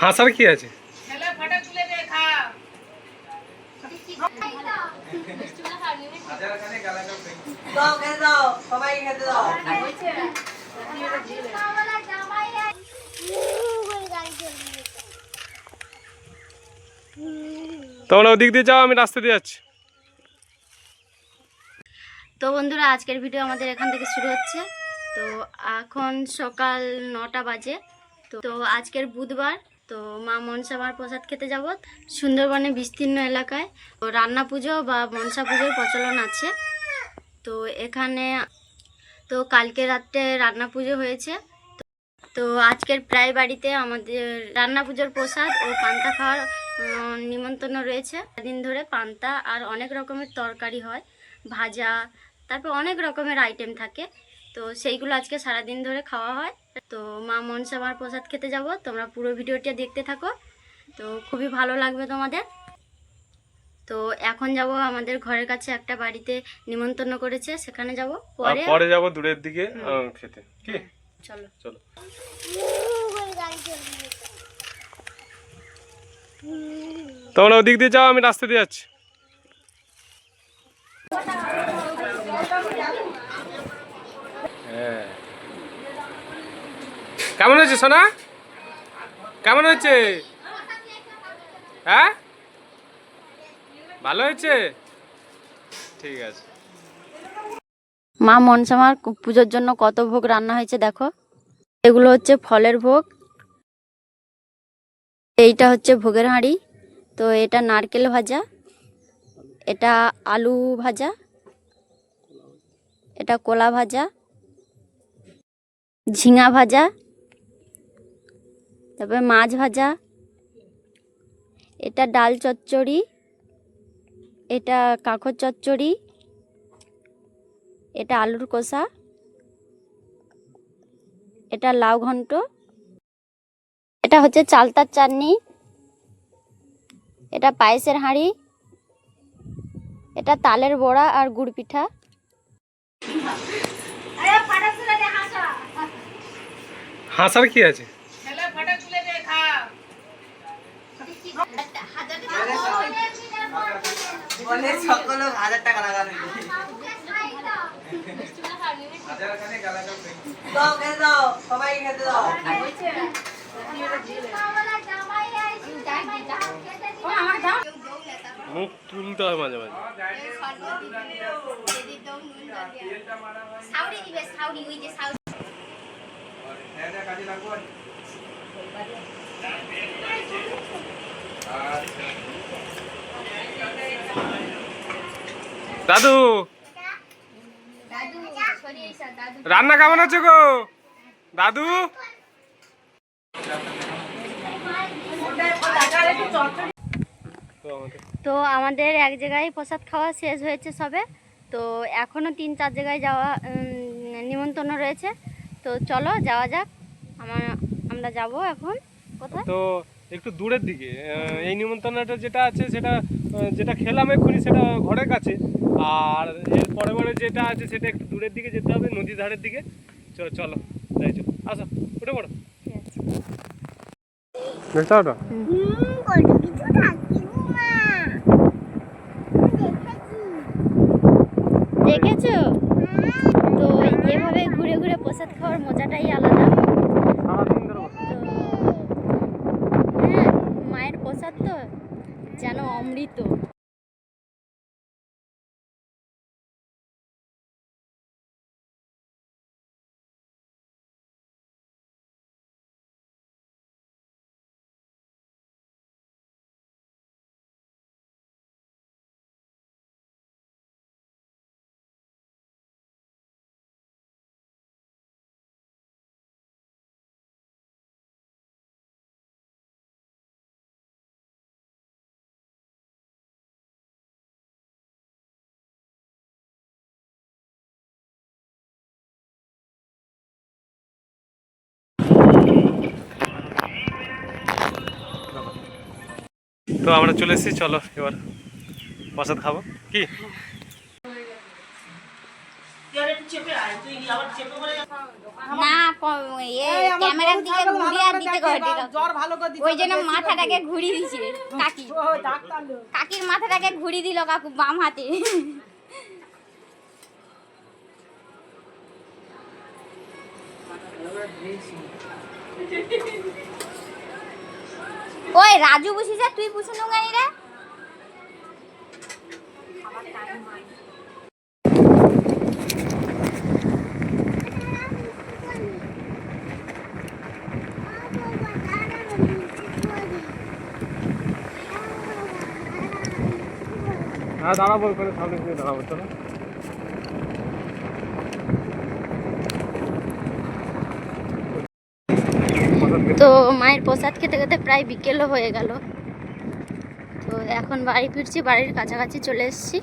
হাসার কি আছে? তোমরা ওদিক দিয়ে যাও, আমি রাস্তা দিয়ে যাচ্ছি। তো বন্ধুরা, আজকের ভিডিও আমাদের এখান থেকে শুরু হচ্ছে। তো এখন সকাল 9টা বাজে। তো আজকের বুধবার। তো মা মনসামার প্রসাদ খেতে যাব সুন্দরবনে বিস্তীর্ণ এলাকায়। তো রান্না পুজো বা মনসা পুজোর প্রচলন আছে। তো এখানে তো কালকে রাত্রে রান্না পুজো হয়েছে। তো আজকের প্রায় বাড়িতে আমাদের রান্না পুজোর প্রসাদ ও পান্তা খাওয়ার নিমন্ত্রণ রয়েছে। দিন ধরে পান্তা আর অনেক রকমের তরকারি হয়, ভাজা, তারপর অনেক রকমের আইটেম থাকে। তো সেইগুলো আজকে সারাদিন ধরে খাওয়া হয়। তো মা মনসামার প্রসাদ খেতে যাব, তোমরা পুরো ভিডিওটা দেখতে থাকো। তো খুবই ভালো লাগবে তোমাদের। তো এখন যাব আমাদের ঘরের কাছে একটা বাড়িতে নিমন্ত্রণ করেছে, সেখানে যাব। পরে যাব দূরের দিকে খেতে। কি চলো চলো। তোমরা ওদিক দিয়ে যাও, আমি রাস্তা দিয়ে যাচ্ছি। হ্যাঁ, কেমন হয়েছে সোনা? কেমন হয়েছে? হ্যাঁ, ভালো হয়েছে, ঠিক আছে। মা মনসামার পুজোর জন্য কত ভোগ রান্না হয়েছে দেখো। এগুলো হচ্ছে ফলের ভোগ, এইটা হচ্ছে ভোগের হাঁড়ি। তো এটা নারকেল ভাজা, এটা আলু ভাজা, এটা কলা ভাজা, ঝিঙা ভাজা, তারপরে মাছ ভাজা, এটা ডাল চচ্চড়ি, এটা কাঁকর চচ্চড়ি, এটা আলুর কষা, এটা লাউ ঘন্ট, এটা হচ্ছে চালতার চাটনি, এটা পায়েসের হাঁড়ি, এটা তালের বড়া আর গুড় পিঠা। হাসার কি আছে? মুখ তুলতে হয় মাঝে মাঝে। দাদু, রান্না কেমন আছে গো দাদু? তো আমাদের এক জায়গায় প্রসাদ খাওয়া শেষ হয়েছে সবে। তো এখনও 3-4 জায়গায় যাওয়া নিমন্ত্রণ রয়েছে। তো চলো যাওয়া যাক। আমরা যাব এখন কোথায়? তো একটু দূরের দিকে। এই নিমন্ত্রণটা যেটা আছে সেটা যেটা খেলাম এক্ষুনি সেটা ঘরের কাছে। আর এর পরে পরে যেটা আছে সেটা একটু দূরের দিকে যেতে হবে, নদীর ধারের দিকে। চলো চলো যাই, চলো আসো, উঠে পড়ো। দেখতে ওটা দেখেছো? তো এভাবে ঘুরে ঘুরে প্রসাদ খাওয়ার মজাটাই আলাদা। হ্যাঁ, মায়ের প্রসাদ তো যেন অমৃত। তো আমরা চলে এসেছি, চলো এবার প্রসাদ খাবো। কি না ক্যামেরার দিকে ঘুরিয়ে আর দিতে কয়টি ওই জন্য মাথাটাকে ঘুরিয়ে দিছে কাকি কাকির মাথাটাকে ঘুরিয়ে দিল কাকু বাম হাতে ওই রাজু বুঝিস তুই পুষুন গানি রে হ্যাঁ দাঁড়াবো ওখানে সামনে দিয়ে দাঁড়াবো চলো তো মায়ের প্রসাদ খেতে খেতে প্রায় বিকেলও হয়ে গেল। তো এখন বাড়ি ফিরছি, বাড়ির কাছাকাছি চলে এসেছি।